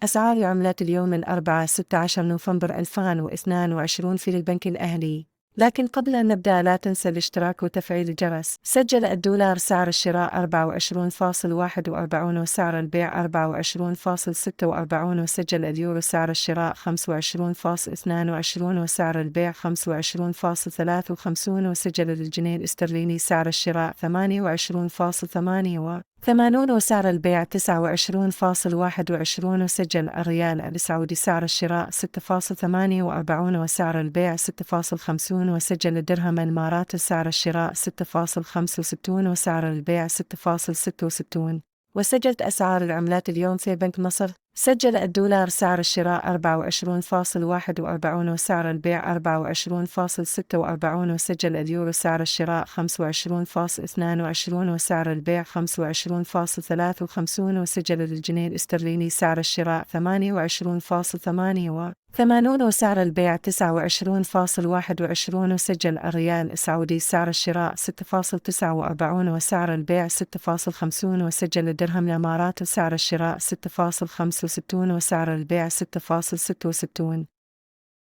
أسعار العملات اليوم الأربعاء 16 نوفمبر 2022 في البنك الأهلي. لكن قبل أن نبدأ لا تنسى الاشتراك وتفعيل الجرس. سجل الدولار سعر الشراء 24.41 وسعر البيع 24.46 وسجل اليورو سعر الشراء 25.22 وسعر البيع 25.53 وسجل الجنيه الاسترليني سعر الشراء 28.88 وسعر البيع 29.21 وسجل الريال السعودي سعر الشراء 6.48 وسعر البيع 6.50 وسجل الدرهم الإماراتي سعر الشراء 6.65 وسعر البيع 6.66 وسجلت أسعار العملات اليوم في بنك مصر. سجل الدولار سعر الشراء 24.41 وسعر البيع 24.46 وسجل اليورو سعر الشراء 25.22 وسعر البيع 25.53 وسجل الجنيه الاسترليني سعر الشراء 28.88 وسعر البيع 29.21 وسجل الريال السعودي سعر الشراء 6.49 وسعر البيع 6.50 وسجل الدرهم الإماراتي سعر الشراء 6.65 وسعر البيع 6.66